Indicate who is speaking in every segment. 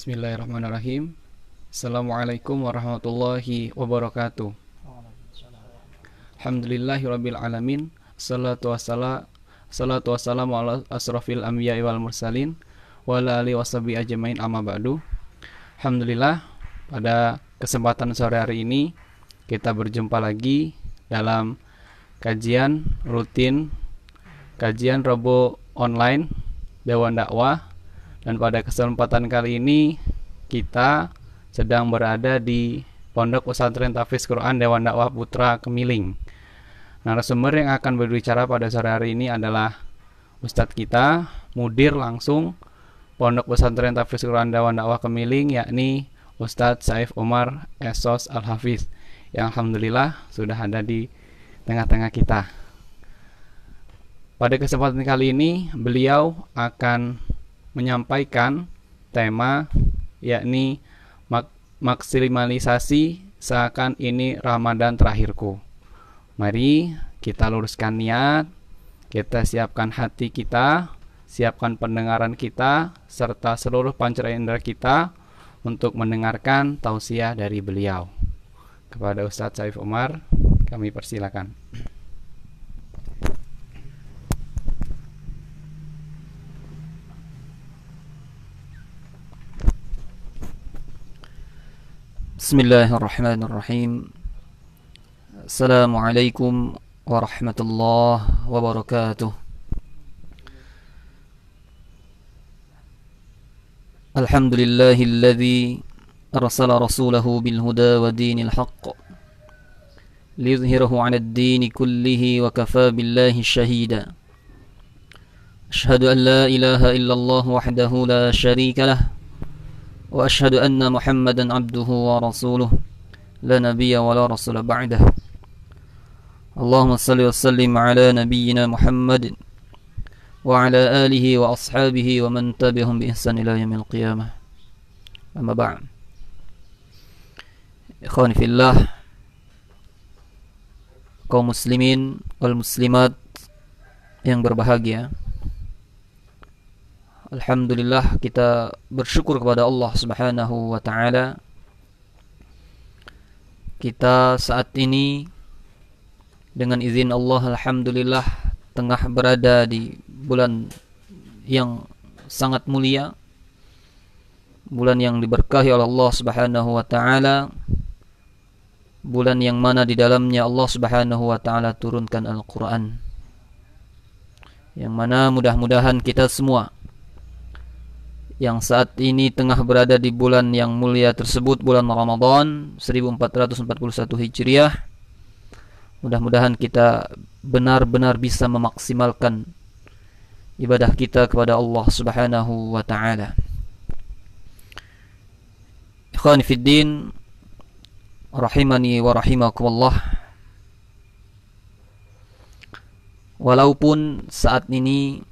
Speaker 1: Bismillahirrahmanirrahim. Assalamualaikum warahmatullahi wabarakatuh. Alhamdulillahirabbil alamin. Salatu wassalamu ala asrofil anbiya'i wal mursalin wa ala alihi washabihi ajmain, amma ba'du. Alhamdulillah, pada kesempatan sore hari ini kita berjumpa lagi dalam kajian rutin, kajian Rabu online Dewan Dakwah. Dan pada kesempatan kali ini kita sedang berada di Pondok Pesantren Tahfiz Quran Dewan Dakwah Putra Kemiling. Narasumber yang akan berbicara pada sore hari ini adalah Ustadz kita, mudir langsung Pondok Pesantren Tahfiz Quran Dewan Dakwah Kemiling, yakni Ustadz Saif Umar Esos Al-Hafiz, yang alhamdulillah sudah ada di tengah-tengah kita. Pada kesempatan kali ini beliau akan menyampaikan tema, yakni maksimalisasi seakan ini Ramadan terakhirku. Mari kita luruskan niat, kita siapkan hati kita, siapkan pendengaran kita, serta seluruh panca indera kita untuk mendengarkan tausiah dari beliau. Kepada Ustadz Saif Umar, kami persilakan.
Speaker 2: Bismillahirrahmanirrahim. Assalamualaikum warahmatullahi wabarakatuh. Alhamdulillahilladzi arsala rasulahu bilhuda wa dinil haqq liyudhhirahu 'alad dini kullihi wa kafaa billahi shahida. Ashhadu an la ilaha illallah wahdahu la sharika lah wa ashhadu anna Muhammadan abduhu wa rasuluh la nabiyya wa la rasula ba'dah. Allahumma salli wa sallim ala nabiyyina Muhammadin wa ala alihi wa ashabihi wa man tabi'ahum bi ihsan ila yaumil qiyamah. Amma ba'd. Ikhwani fillah, kaum muslimin wal muslimat yang berbahagia, alhamdulillah kita bersyukur kepada Allah Subhanahu wa taala. Kita saat ini dengan izin Allah, alhamdulillah, tengah berada di bulan yang sangat mulia, bulan yang diberkahi oleh Allah Subhanahu wa taala, bulan yang mana di dalamnya Allah Subhanahu wa taala turunkan Al-Qur'an, yang mana mudah-mudahan kita semua yang saat ini tengah berada di bulan yang mulia tersebut, bulan Ramadan 1441 Hijriah, mudah-mudahan kita benar-benar bisa memaksimalkan ibadah kita kepada Allah Subhanahu wa taala. Ikhwani fid din, rahimani wa rahimakumullah. Walaupun saat ini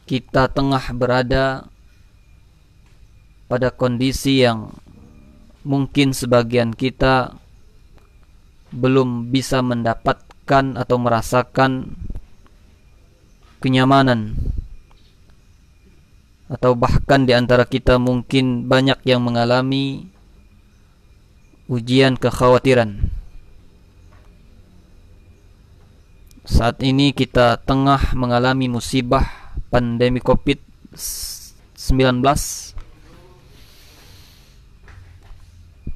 Speaker 2: kita tengah berada pada kondisi yang mungkin sebagian kita belum bisa mendapatkan atau merasakan kenyamanan, atau bahkan di antara kita mungkin banyak yang mengalami ujian kekhawatiran. Saat ini kita tengah mengalami musibah pandemi COVID-19.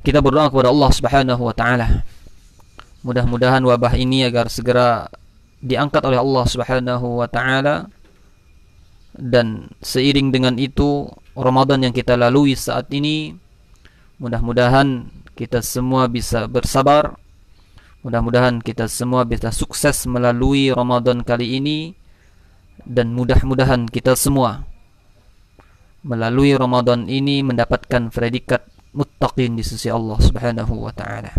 Speaker 2: Kita berdoa kepada Allah Subhanahu wa taala, mudah-mudahan wabah ini agar segera diangkat oleh Allah Subhanahu wa taala, dan seiring dengan itu Ramadan yang kita lalui saat ini, mudah-mudahan kita semua bisa bersabar, mudah-mudahan kita semua bisa sukses melalui Ramadan kali ini, dan mudah-mudahan kita semua melalui Ramadan ini mendapatkan predikat muttaqin di sisi Allah Subhanahu wa taala.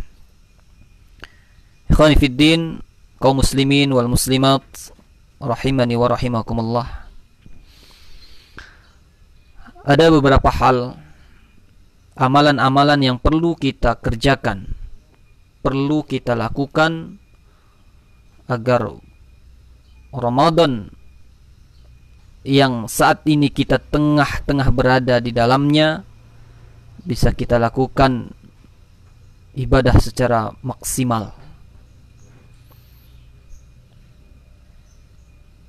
Speaker 2: Ikhwani fid din, kaum muslimin wal muslimat, rahimani wa rahimakumullah. Ada beberapa hal, amalan-amalan yang perlu kita kerjakan, perlu kita lakukan agar Ramadan yang saat ini kita tengah-tengah berada di dalamnya, bisa kita lakukan ibadah secara maksimal,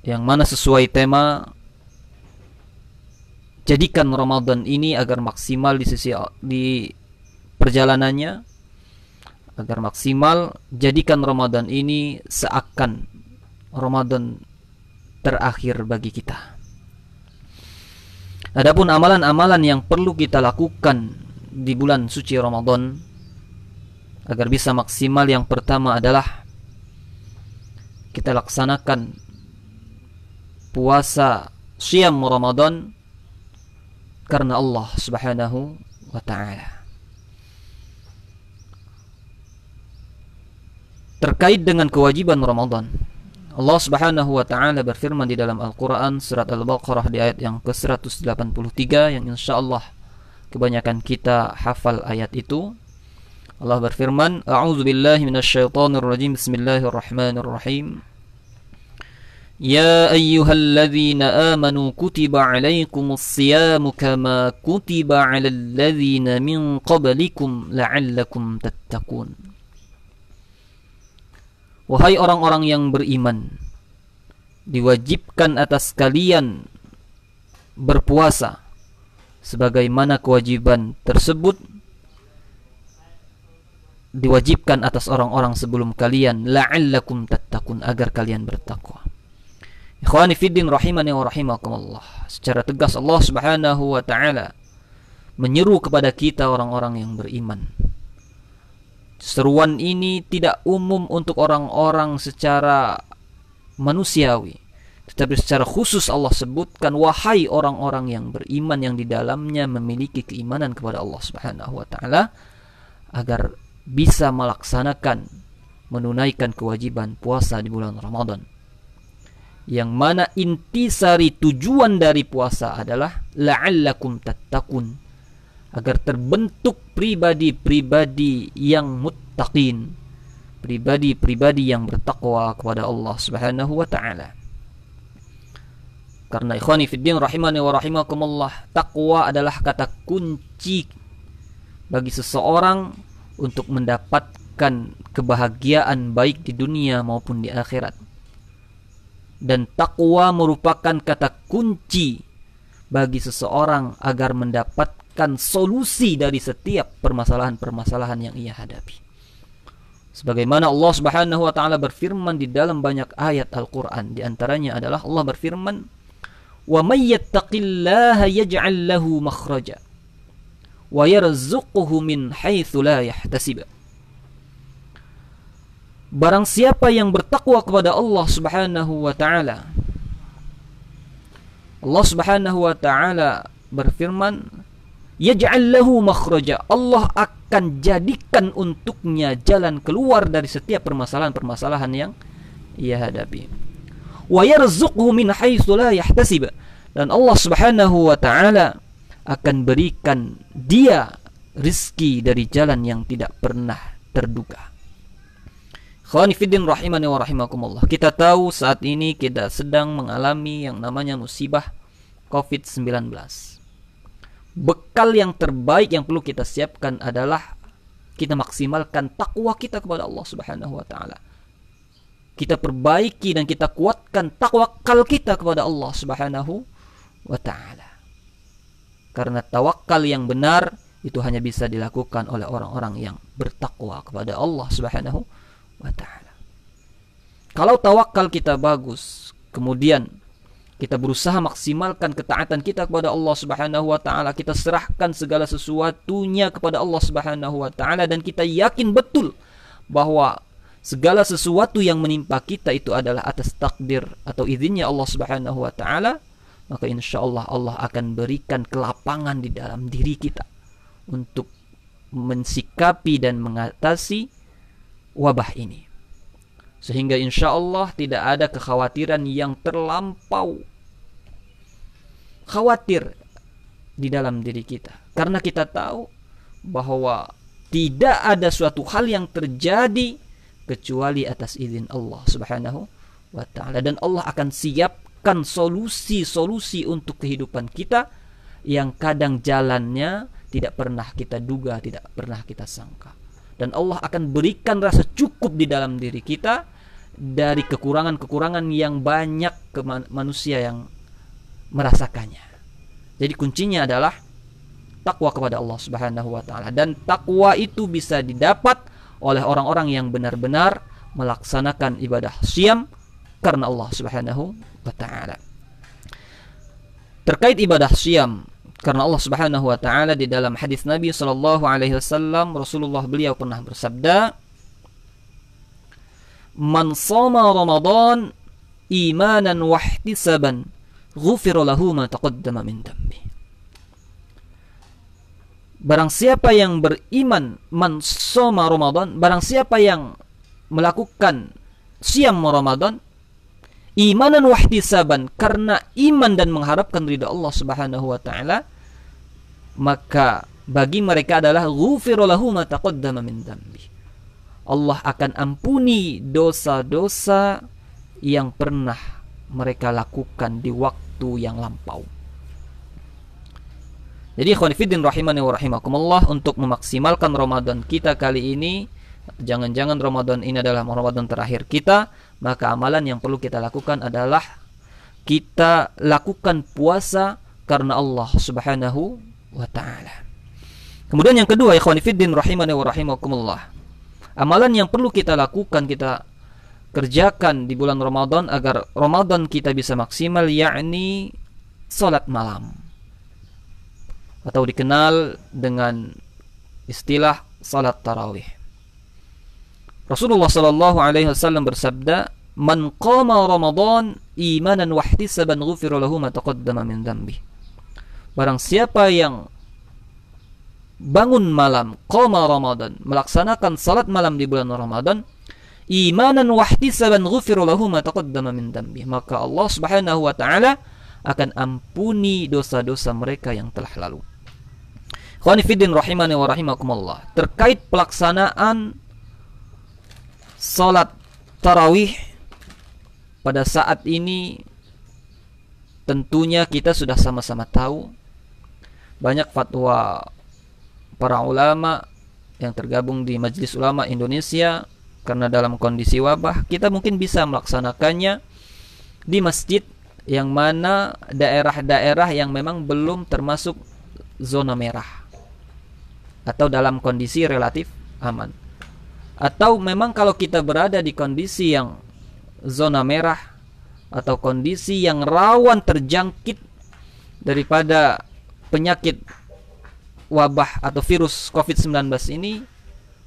Speaker 2: yang mana sesuai tema, jadikan Ramadan ini agar maksimal di perjalanannya, agar maksimal jadikan Ramadan ini seakan Ramadan terakhir bagi kita. Adapun amalan-amalan yang perlu kita lakukan di bulan suci Ramadan agar bisa maksimal, yang pertama adalah kita laksanakan puasa Syam Ramadan karena Allah Subhanahu wa ta'ala. Terkait dengan kewajiban Ramadan, Allah Subhanahu wa ta'ala berfirman di dalam Al-Quran surat Al-Baqarah di ayat yang ke-183, yang insyaallah kebanyakan kita hafal ayat itu. Allah berfirman, A'udzu billahi minasyaitonir rajim, bismillahirrahmanirrahim. Ya ayyuhalladzina amanu kutiba 'alaikumus siyamu kama kutiba 'alal ladzina min qablikum la'allakum tattaqun. Wahai orang-orang yang beriman, diwajibkan atas kalian berpuasa sebagaimana kewajiban tersebut diwajibkan atas orang-orang sebelum kalian, la'allakum tattaqun, agar kalian bertakwa. Ikhwani fiddin rahimani wa rahimakumullah. Secara tegas Allah Subhanahu wa ta'ala menyeru kepada kita orang-orang yang beriman. Seruan ini tidak umum untuk orang-orang secara manusiawi, tetapi secara khusus Allah sebutkan, wahai orang-orang yang beriman yang di dalamnya memiliki keimanan kepada Allah Subhanahu wa ta'ala, agar bisa melaksanakan, menunaikan kewajiban puasa di bulan Ramadan, yang mana intisari tujuan dari puasa adalah la'allakum tattaqun, agar terbentuk pribadi-pribadi yang muttaqin, pribadi-pribadi yang bertakwa kepada Allah Subhanahu wa ta'ala. Karena ikhwani fiddin rahimani wa rahimakumullah, takwa adalah kata kunci bagi seseorang untuk mendapatkan kebahagiaan baik di dunia maupun di akhirat. Dan takwa merupakan kata kunci bagi seseorang agar mendapatkan solusi dari setiap permasalahan-permasalahan yang ia hadapi. Sebagaimana Allah Subhanahu wa ta'ala berfirman di dalam banyak ayat Al-Quran, di antaranya adalah Allah berfirman, wa may yattaqillaha yaj'al lahu makhraja wa yarzuqhu min haitsu la yahtasib. Barang siapa yang bertakwa kepada Allah Subhanahu wa ta'ala, Allah Subhanahu wa ta'ala berfirman, yaj'al lahu makhraja, Allah akan jadikan untuknya jalan keluar dari setiap permasalahan-permasalahan yang ia hadapi. Wa yarzuqhu min haitsu la yahtasib, dan Allah Subhanahu wa ta'ala akan berikan dia rizki dari jalan yang tidak pernah terduga. Khawani fiddin rahimani wa rahimakumullah. Kita tahu saat ini kita sedang mengalami yang namanya musibah COVID-19. Bekal yang terbaik yang perlu kita siapkan adalah kita maksimalkan takwa kita kepada Allah Subhanahu wa ta'ala. Kita perbaiki dan kita kuatkan tawakal kita kepada Allah Subhanahu wa ta'ala. Karena tawakal yang benar itu hanya bisa dilakukan oleh orang-orang yang bertakwa kepada Allah Subhanahu wa ta'ala. Kalau tawakal kita bagus, kemudian kita berusaha maksimalkan ketaatan kita kepada Allah Subhanahu wa ta'ala, kita serahkan segala sesuatunya kepada Allah Subhanahu wa ta'ala, dan kita yakin betul bahwa segala sesuatu yang menimpa kita itu adalah atas takdir atau izinnya Allah Subhanahu wa ta'ala, maka insyaallah Allah akan berikan kelapangan di dalam diri kita untuk mensikapi dan mengatasi wabah ini. Sehingga insya Allah tidak ada kekhawatiran yang terlampau khawatir di dalam diri kita. Karena kita tahu bahwa tidak ada suatu hal yang terjadi kecuali atas izin Allah Subhanahu wa ta'ala. Dan Allah akan siapkan menyiapkan solusi-solusi untuk kehidupan kita yang kadang jalannya tidak pernah kita duga, tidak pernah kita sangka. Dan Allah akan berikan rasa cukup di dalam diri kita dari kekurangan-kekurangan yang banyak manusia yang merasakannya. Jadi kuncinya adalah takwa kepada Allah Subhanahu wa taala, dan takwa itu bisa didapat oleh orang-orang yang benar-benar melaksanakan ibadah syam karena Allah Subhanahu wa taala. Terkait ibadah syam karena Allah Subhanahu wa taala, di dalam hadis Nabi sallallahu alaihi wasallam, Rasulullah beliau pernah bersabda, "Man shoma Ramadan imanan wa ihtisaban, ghufira lahu ma taqaddama min dhanbi." Barang siapa yang beriman, man shoma Ramadan, barang siapa yang melakukan siam Ramadan imanan wa ihtisaban, karena iman dan mengharapkan ridha Allah Subhanahu wa taala, maka bagi mereka adalah ghufira lahu ma taqaddama min dhanbi. Allah akan ampuni dosa-dosa yang pernah mereka lakukan di waktu yang lampau. Jadi ikhwan fillah rahimani wa rahimakumullah, untuk memaksimalkan Ramadan kita kali ini, jangan-jangan Ramadan ini adalah Ramadan terakhir kita, maka amalan yang perlu kita lakukan adalah kita lakukan puasa karena Allah Subhanahu wa taala. Kemudian yang kedua, ikhwan fillah rahimani wa rahimakumullah, amalan yang perlu kita lakukan, kita kerjakan di bulan Ramadan agar Ramadan kita bisa maksimal, yakni salat malam, atau dikenal dengan istilah salat tarawih. Rasulullah sallallahu alaihi wasallam bersabda, "Man qama Ramadan imanan wa ihtisaban ghufira lahu ma taqaddama min dhanbi." Barang siapa yang bangun malam, qama Ramadan, melaksanakan salat malam di bulan Ramadan, imanan wa ihtisaban ghufira lahu ma taqaddama min dhanbi, maka Allah Subhanahu wa taala akan ampuni dosa-dosa mereka yang telah lalu. Ikhwani fiddin rahimani wa rahimakumullah, terkait pelaksanaan salat tarawih pada saat ini, tentunya kita sudah sama-sama tahu banyak fatwa para ulama yang tergabung di Majelis Ulama Indonesia, karena dalam kondisi wabah kita mungkin bisa melaksanakannya di masjid yang mana daerah-daerah yang memang belum termasuk zona merah atau dalam kondisi relatif aman. Atau memang kalau kita berada di kondisi yang zona merah atau kondisi yang rawan terjangkit daripada penyakit wabah atau virus COVID-19 ini,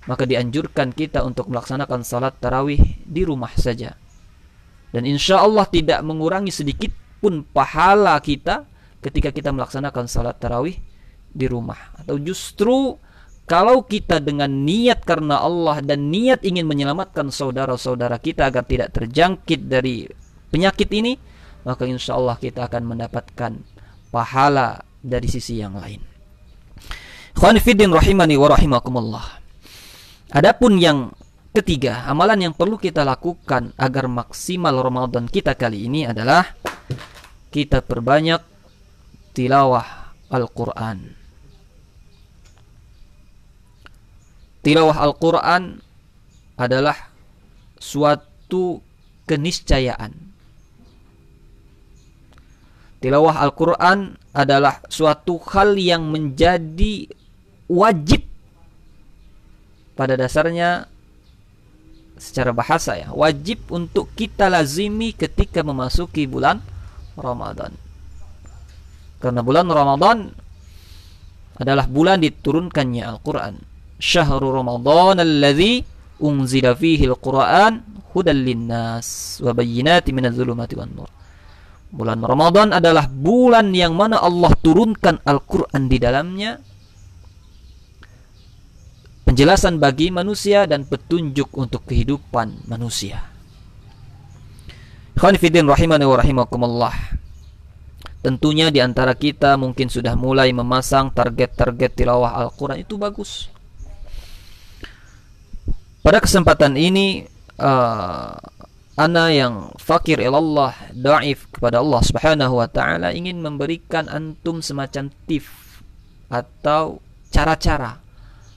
Speaker 2: maka dianjurkan kita untuk melaksanakan salat tarawih di rumah saja. Dan insya Allah tidak mengurangi sedikit pun pahala kita ketika kita melaksanakan salat tarawih di rumah. Atau justru kalau kita dengan niat karena Allah dan niat ingin menyelamatkan saudara-saudara kita agar tidak terjangkit dari penyakit ini, maka insya Allah kita akan mendapatkan pahala dari sisi yang lain. Ikhwan fillah rahimani wa rahimakumullah. Adapun yang ketiga, amalan yang perlu kita lakukan agar maksimal Ramadan kita kali ini adalah kita perbanyak tilawah Al-Quran. Tilawah Al-Quran adalah suatu keniscayaan. Tilawah Al-Quran adalah suatu hal yang menjadi wajib pada dasarnya secara bahasa, ya, wajib untuk kita lazimi ketika memasuki bulan Ramadan. Karena bulan Ramadan adalah bulan diturunkannya Al-Quran. Syahrul Ramadan alladzi unzila fihi al-Quran hudan linnas wa bayyinatin minadz zulumati wan nur. Bulan Ramadan adalah bulan yang mana Allah turunkan Al-Quran di dalamnya, penjelasan bagi manusia dan petunjuk untuk kehidupan manusia. Ikhwan fillah rahimani wa rahimakumullah. Tentunya di antara kita mungkin sudah mulai memasang target-target tilawah Al-Quran, itu bagus. Pada kesempatan ini ana yang fakir ilallah dhaif kepada Allah Subhanahu wa taala ingin memberikan antum semacam tips atau cara-cara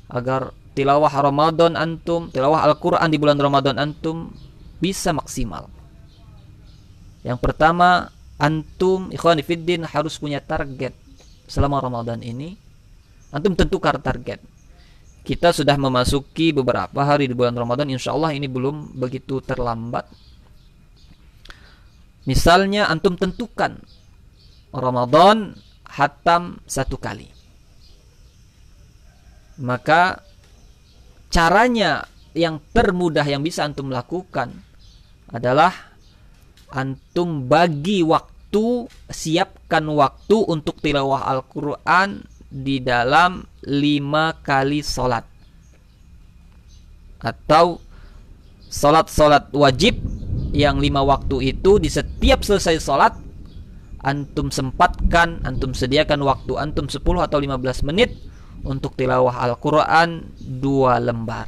Speaker 2: agar tilawah Ramadan antum, tilawah Al-Qur'an di bulan Ramadan antum bisa maksimal. Yang pertama, antum ikhwani fiddin harus punya target selama Ramadan ini. Antum tentukan target. Kita sudah memasuki beberapa hari di bulan Ramadan, insyaallah ini belum begitu terlambat. Misalnya antum tentukan Ramadan hatam 1 kali. Maka caranya yang termudah yang bisa antum lakukan adalah antum bagi waktu, siapkan waktu untuk tilawah Al-Quran di dalam 5 kali sholat. Atau sholat wajib yang 5 waktu itu di setiap selesai sholat antum sempatkan, antum sediakan waktu antum 10 atau 15 menit untuk tilawah Al-Quran 2 lembar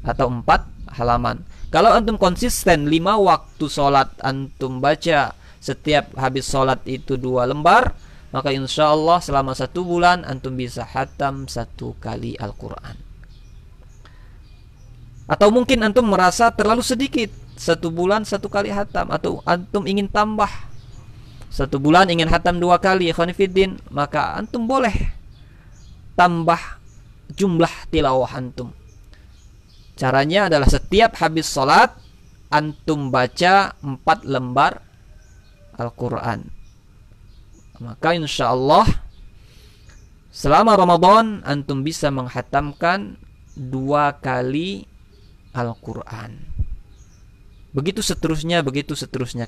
Speaker 2: atau 4 halaman. Kalau antum konsisten 5 waktu sholat antum baca setiap habis sholat itu 2 lembar, maka insya Allah selama 1 bulan antum bisa hatam 1 kali Al-Quran. Atau mungkin antum merasa terlalu sedikit, 1 bulan 1 kali hatam, atau antum ingin tambah 1 bulan ingin hatam 2 kali, ikhwanifiddin, maka antum boleh tambah jumlah tilawah antum. Caranya adalah setiap habis sholat antum baca 4 lembar Al-Quran. Maka insya Allah selama Ramadan antum bisa menghatamkan 2 kali Al-Quran. Begitu seterusnya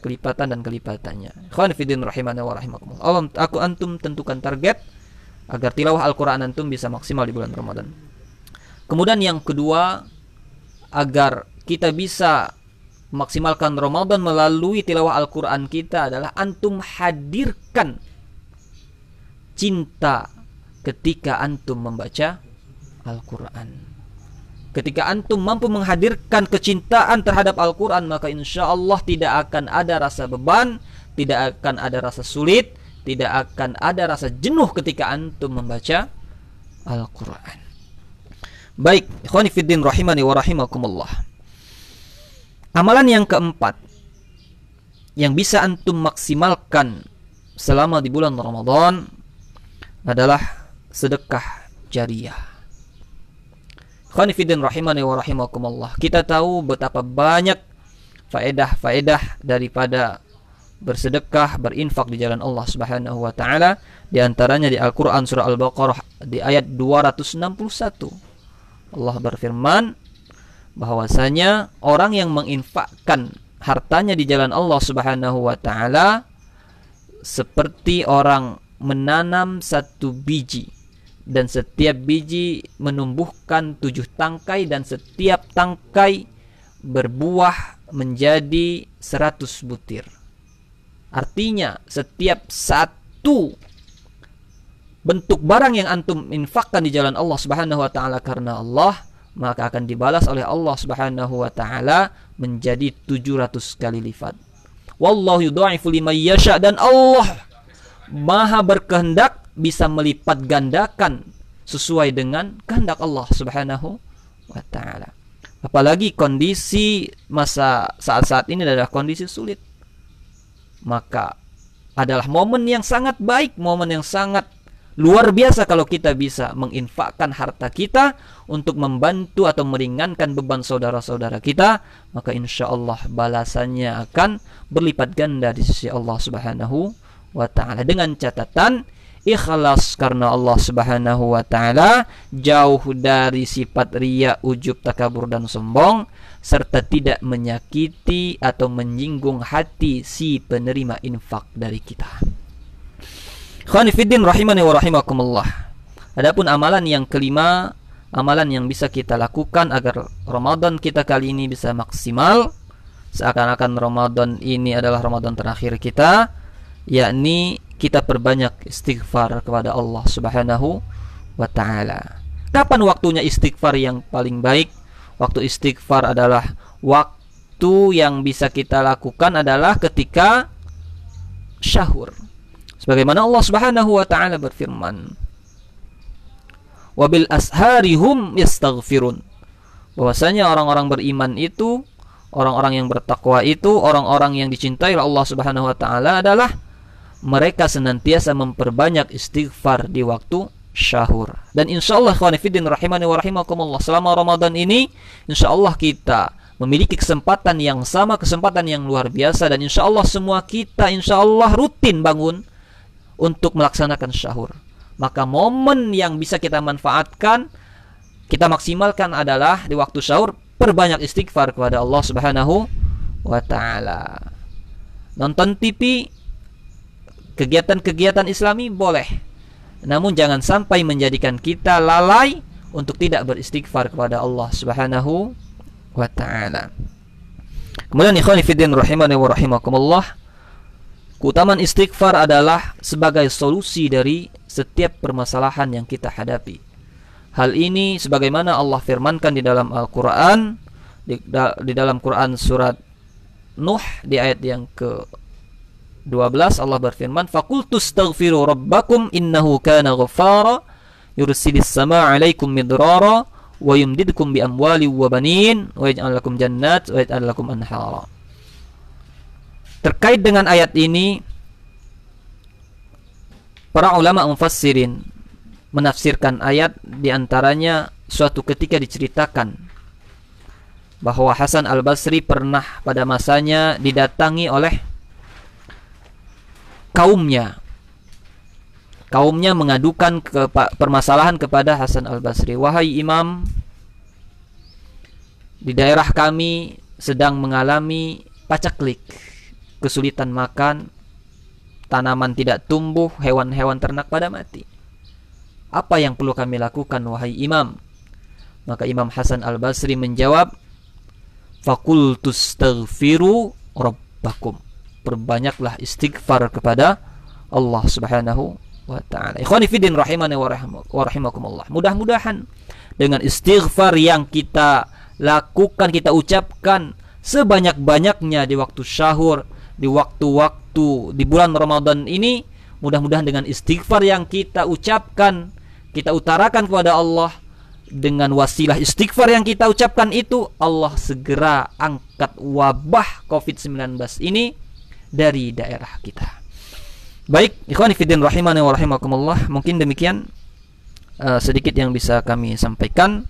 Speaker 2: kelipatan dan kelipatannya. Ikhwan fillah rahimana wa rahimakumullah. Aku antum tentukan target agar tilawah Al-Quran antum bisa maksimal di bulan Ramadan. Kemudian yang kedua, agar kita bisa maksimalkan Ramadan melalui tilawah Al-Quran kita adalah antum hadirkan cinta ketika antum membaca Al-Quran. Ketika antum mampu menghadirkan kecintaan terhadap Al-Quran, maka insya Allah tidak akan ada rasa beban, tidak akan ada rasa sulit, tidak akan ada rasa jenuh ketika antum membaca Al-Quran. Baik, ikhwani fiddin rahimani wa rahimakumullah. Amalan yang keempat yang bisa antum maksimalkan selama di bulan Ramadan adalah sedekah jariyah. Ikhwani fiddin rahimani wa rahimakumullah. Kita tahu betapa banyak faedah-faedah daripada bersedekah, berinfak di jalan Allah Subhanahu wa taala. Di antaranya di Al-Qur'an surah Al-Baqarah di ayat 261. Allah berfirman bahwasanya orang yang menginfakkan hartanya di jalan Allah Subhanahu wa taala seperti orang menanam 1 biji, dan setiap biji menumbuhkan 7 tangkai, dan setiap tangkai berbuah menjadi 100 butir. Artinya setiap 1 bentuk barang yang antum infakkan di jalan Allah Subhanahu wa taala karena Allah, maka akan dibalas oleh Allah Subhanahu wa taala menjadi 700 kali lipat. Wallahu yudha'ifu liman yasha, dan Allah Maha berkehendak bisa melipat gandakan sesuai dengan kehendak Allah Subhanahu wa taala. Apalagi kondisi masa saat-saat ini adalah kondisi sulit. Maka adalah momen yang sangat baik, momen yang sangat luar biasa kalau kita bisa menginfakkan harta kita untuk membantu atau meringankan beban saudara-saudara kita, maka insya Allah balasannya akan berlipat ganda di sisi Allah Subhanahu wa ta'ala, dengan catatan ikhlas karena Allah Subhanahu wa ta'ala, jauh dari sifat riya, ujub, takabur dan sombong, serta tidak menyakiti atau menyinggung hati si penerima infak dari kita. Khonifiddin rahimani wa rahimakumullah. Adapun amalan yang kelima, amalan yang bisa kita lakukan agar Ramadan kita kali ini bisa maksimal, seakan-akan Ramadan ini adalah Ramadan terakhir kita, yakni kita perbanyak istighfar kepada Allah Subhanahu wa ta'ala. Kapan waktunya istighfar yang paling baik? Waktu istighfar adalah waktu itu yang bisa kita lakukan adalah ketika syahur. Sebagaimana Allah Subhanahu wa taala berfirman, "Wabil asharihum yastaghfirun." Bahwasanya orang-orang beriman itu, orang-orang yang bertakwa itu, orang-orang yang dicintai oleh Allah Subhanahu wa taala adalah mereka senantiasa memperbanyak istighfar di waktu syahur. Dan insyaallah ikhwan fillah rahimani wa rahimakumullah, selama Ramadan ini insyaallah kita memiliki kesempatan yang sama, kesempatan yang luar biasa, dan insyaallah semua kita insyaallah rutin bangun untuk melaksanakan syahur. Maka momen yang bisa kita manfaatkan, kita maksimalkan adalah di waktu syahur, perbanyak istighfar kepada Allah Subhanahu wa taala. Nonton TV, kegiatan-kegiatan Islami boleh, namun jangan sampai menjadikan kita lalai untuk tidak beristighfar kepada Allah Subhanahu wa taala. Kemudian ikhwani fiddin rahimani wa rahimakumullah, keutamaan istighfar adalah sebagai solusi dari setiap permasalahan yang kita hadapi. Hal ini sebagaimana Allah firmankan di dalam Al-Quran, di dalam Quran surat Nuh di ayat yang ke-12, Allah berfirman, "Faqultu astaghfiru rabbakum innahu kana ghaffara yursilis samaa'a 'alaikum midrara wa yumdidkum bi amwali wa banin wa yaj'al lakum jannat wa yaj'al lakum anhara." Terkait dengan ayat ini, para ulama mufassirin menafsirkan ayat, diantaranya suatu ketika diceritakan bahwa Hasan al-Basri pernah pada masanya didatangi oleh kaumnya. Kaumnya mengadukan permasalahan kepada Hasan al-Basri. "Wahai Imam, di daerah kami sedang mengalami pacaklik, kesulitan makan, tanaman tidak tumbuh, hewan-hewan ternak pada mati. Apa yang perlu kami lakukan, wahai Imam?" Maka Imam Hasan al-Basri menjawab, "Faqultu astaghfiru rabbakum." Perbanyaklah istighfar kepada Allah Subhanahu wa taala. Ikhwani fiddin rahimani wa rahimakumullah. Mudah-mudahan dengan istighfar yang kita lakukan, kita ucapkan sebanyak-banyaknya di waktu syahur, di waktu-waktu di bulan Ramadan ini, mudah-mudahan dengan istighfar yang kita ucapkan, kita utarakan kepada Allah, dengan wasilah istighfar yang kita ucapkan itu, Allah segera angkat wabah COVID-19 ini dari daerah kita. Baik, ikhwani fiddin rahimani wa rahimakumullah, mungkin demikian sedikit yang bisa kami sampaikan.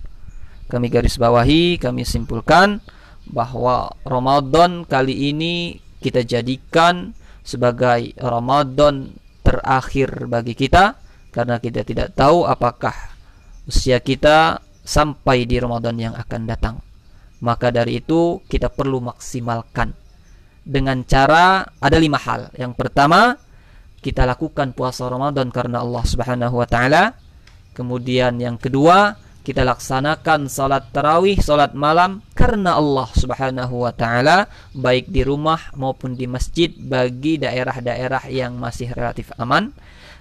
Speaker 2: Kami garis bawahi, kami simpulkan bahwa Ramadan kali ini kita jadikan sebagai Ramadan terakhir bagi kita, karena kita tidak tahu apakah usia kita sampai di Ramadan yang akan datang. Maka dari itu kita perlu maksimalkan dengan cara, ada 5 hal. Yang pertama, kita lakukan puasa Ramadan karena Allah Subhanahu wa taala. Kemudian yang kedua, kita laksanakan salat tarawih, salat malam karena Allah Subhanahu wa taala, baik di rumah maupun di masjid bagi daerah-daerah yang masih relatif aman.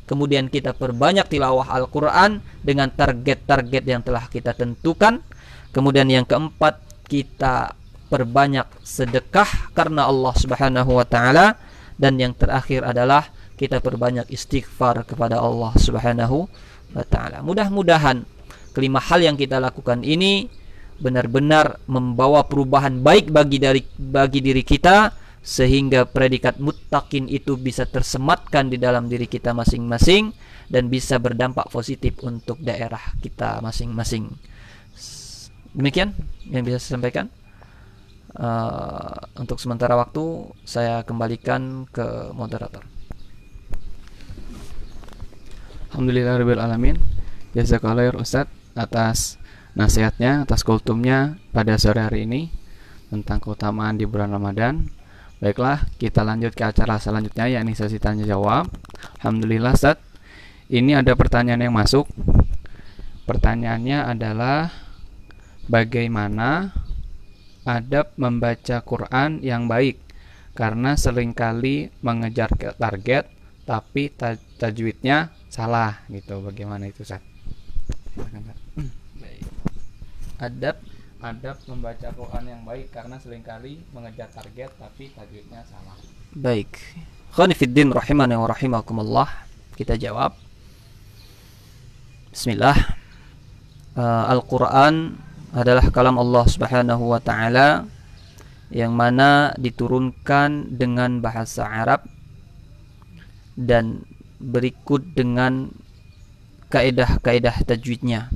Speaker 2: Kemudian kita perbanyak tilawah Al-Quran dengan target-target yang telah kita tentukan. Kemudian yang keempat, kita perbanyak sedekah karena Allah Subhanahu wa taala. Dan yang terakhir adalah kita perbanyak istighfar kepada Allah Subhanahu wa taala. Mudah-mudahan kelima hal yang kita lakukan ini benar-benar membawa perubahan baik bagi diri kita, sehingga predikat muttaqin itu bisa tersematkan di dalam diri kita masing-masing dan bisa berdampak positif untuk daerah kita masing-masing. Demikian yang bisa saya sampaikan. Untuk sementara waktu saya kembalikan ke moderator.
Speaker 1: Alhamdulillahirabbil alamin. Jazakallahu khair Ustaz atas nasihatnya, atas kultumnya pada sore hari ini tentang keutamaan di bulan Ramadan. Baiklah, kita lanjut ke acara selanjutnya, yakni sesi tanya jawab. Alhamdulillah Ustaz, ini ada pertanyaan yang masuk. Pertanyaannya adalah, bagaimana adab membaca Quran yang baik? Karena seringkali mengejar ke target tapi tajwidnya salah gitu. Bagaimana itu Ustaz?
Speaker 2: Adab
Speaker 1: adab membaca Quran yang baik karena seringkali mengejar target tapi tajwidnya salah.
Speaker 2: Baik. Khonifiddin rahimani wa rahimakumullah. Kita jawab. Bismillah. Al-Quran adalah kalam Allah Subhanahu wa ta'ala yang mana diturunkan dengan bahasa Arab dan berikut dengan kaidah-kaidah tajwidnya.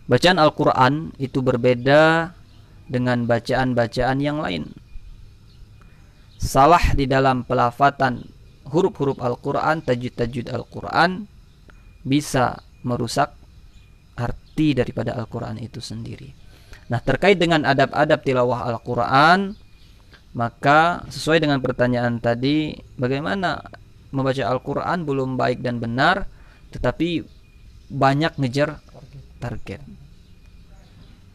Speaker 2: Bacaan Al-Quran itu berbeda dengan bacaan-bacaan yang lain. Salah di dalam pelafatan huruf-huruf Al-Quran, tajwid-tajwid Al-Quran bisa merusak arti daripada Al-Quran itu sendiri. Nah, terkait dengan adab-adab tilawah Al-Quran, maka sesuai dengan pertanyaan tadi, bagaimana membaca Al-Quran belum baik dan benar, tetapi banyak ngejar target.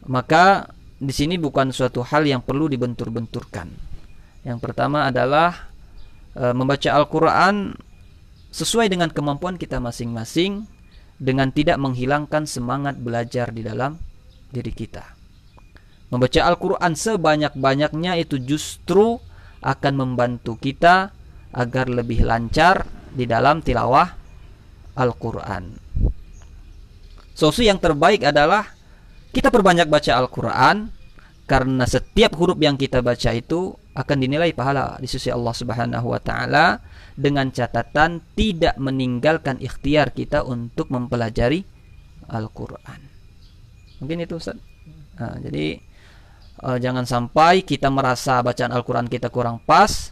Speaker 2: Maka di sini bukan suatu hal yang perlu dibentur-benturkan. Yang pertama adalah membaca Al-Quran sesuai dengan kemampuan kita masing-masing, dengan tidak menghilangkan semangat belajar di dalam diri kita. Membaca Al-Quran sebanyak-banyaknya itu justru akan membantu kita agar lebih lancar di dalam tilawah Al-Quran. Solusi yang terbaik adalah kita perbanyak baca Al-Quran, karena setiap huruf yang kita baca itu akan dinilai pahala di sisi Allah Subhanahu wa ta'ala, dengan catatan tidak meninggalkan ikhtiar kita untuk mempelajari Al-Quran. Mungkin itu, Ustaz. Nah, jadi jangan sampai kita merasa bacaan Al-Quran kita kurang pas,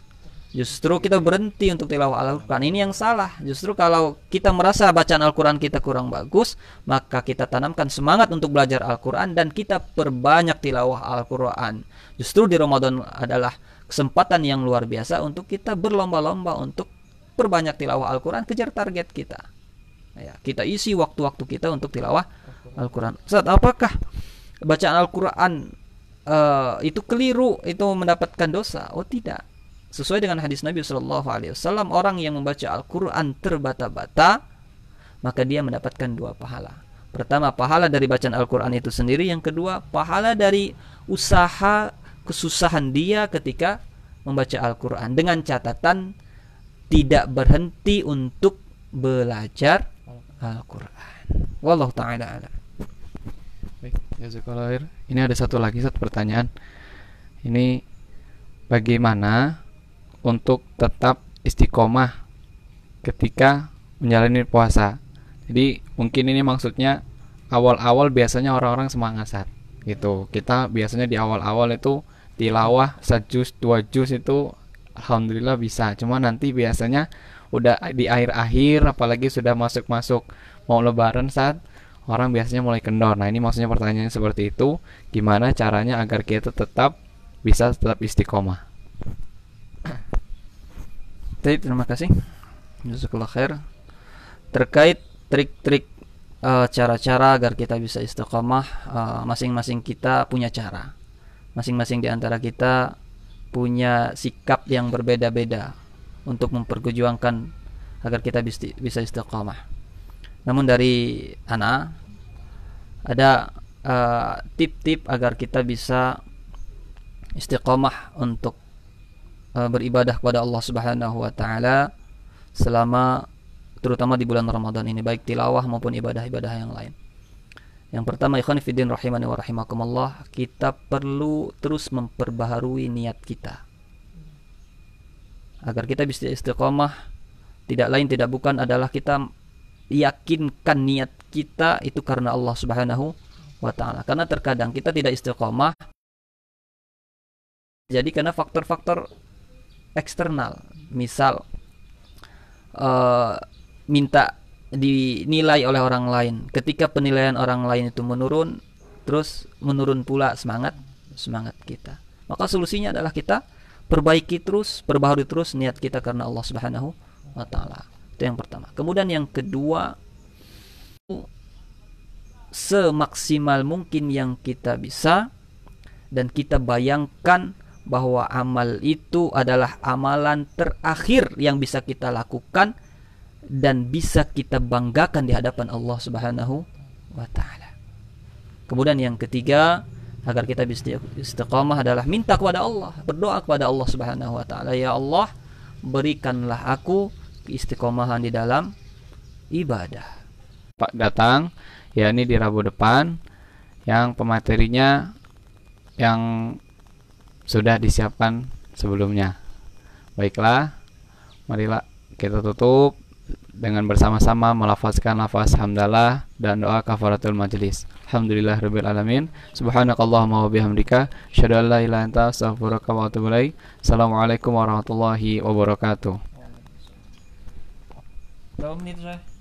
Speaker 2: justru kita berhenti untuk tilawah Al-Quran. Ini yang salah. Justru kalau kita merasa bacaan Al-Quran kita kurang bagus, maka kita tanamkan semangat untuk belajar Al-Quran dan kita perbanyak tilawah Al-Quran. Justru di Ramadan adalah kesempatan yang luar biasa untuk kita berlomba-lomba untuk perbanyak tilawah Al-Quran, kejar target kita. Ya, kita isi waktu-waktu kita untuk tilawah Al-Quran. Ustaz, apakah bacaan Al-Quran itu keliru, itu mendapatkan dosa? Oh, tidak. Sesuai dengan hadis Nabi SAW, orang yang membaca Al-Quran terbata-bata, maka dia mendapatkan 2 pahala. Pertama, pahala dari bacaan Al-Quran itu sendiri. Yang kedua, pahala dari usaha kesusahan dia ketika membaca Al-Quran, dengan catatan tidak berhenti untuk belajar Al-Quran. Wallahu ta'ala a'lam.
Speaker 1: Baik, jazakallahu khair. Ini ada satu lagi, satu pertanyaan. Ini bagaimana untuk tetap istiqomah ketika menjalani puasa? Jadi mungkin ini maksudnya awal-awal biasanya orang-orang semangat saat gitu. Kita biasanya di awal-awal itu tilawah 1 juz 2 juz itu alhamdulillah bisa. Cuma nanti biasanya udah di akhir-akhir, apalagi sudah masuk-masuk mau lebaran, saat orang biasanya mulai kendor. Nah, ini maksudnya pertanyaannya seperti itu. Gimana caranya agar kita tetap bisa tetap istiqomah?
Speaker 2: Terima kasih. Jazakallahu khair. Terkait trik-trik cara-cara agar kita bisa istiqomah, masing-masing kita punya cara. Masing-masing di antara kita punya sikap yang berbeda-beda untuk memperjuangkan agar kita bisa istiqomah. Namun dari ana ada tip-tip agar kita bisa istiqomah untuk beribadah kepada Allah Subhanahu wa ta'ala selama, terutama di bulan Ramadan ini, baik tilawah maupun ibadah-ibadah yang lain. Yang pertama, ikhwan fillah rahimani wa rahimakumullah, kita perlu terus memperbaharui niat kita agar kita bisa istiqomah. Tidak lain tidak bukan adalah kita yakinkan niat kita itu karena Allah Subhanahu wa ta'ala. Karena terkadang kita tidak istiqomah jadi karena faktor-faktor eksternal, misal minta dinilai oleh orang lain. Ketika penilaian orang lain itu menurun, terus menurun pula semangat kita. Maka solusinya adalah kita perbaiki terus, perbaharui terus niat kita karena Allah Subhanahu wa ta'ala. Itu yang pertama. Kemudian yang kedua, semaksimal mungkin yang kita bisa, dan kita bayangkan bahwa amal itu adalah amalan terakhir yang bisa kita lakukan dan bisa kita banggakan di hadapan Allah Subhanahu wa ta'ala. Kemudian yang ketiga, agar kita bisa istiqamah adalah minta kepada Allah, berdoa kepada Allah Subhanahu wa taala, ya Allah, berikanlah aku keistiqomahan di dalam ibadah.
Speaker 1: Pak datang, yakni di Rabu depan, yang pematerinya yang sudah disiapkan sebelumnya. Baiklah, marilah kita tutup dengan bersama-sama melafazkan lafaz hamdalah dan doa kafaratul majlis. Alhamdulillahirabbil alamin. Subhanakallahumma wa bihamdika, asyhadu an la ilaha illa anta, astaghfiruka wa atubu ilaik. Assalamualaikum warahmatullahi wabarakatuh.
Speaker 2: Berapa menit, Shay?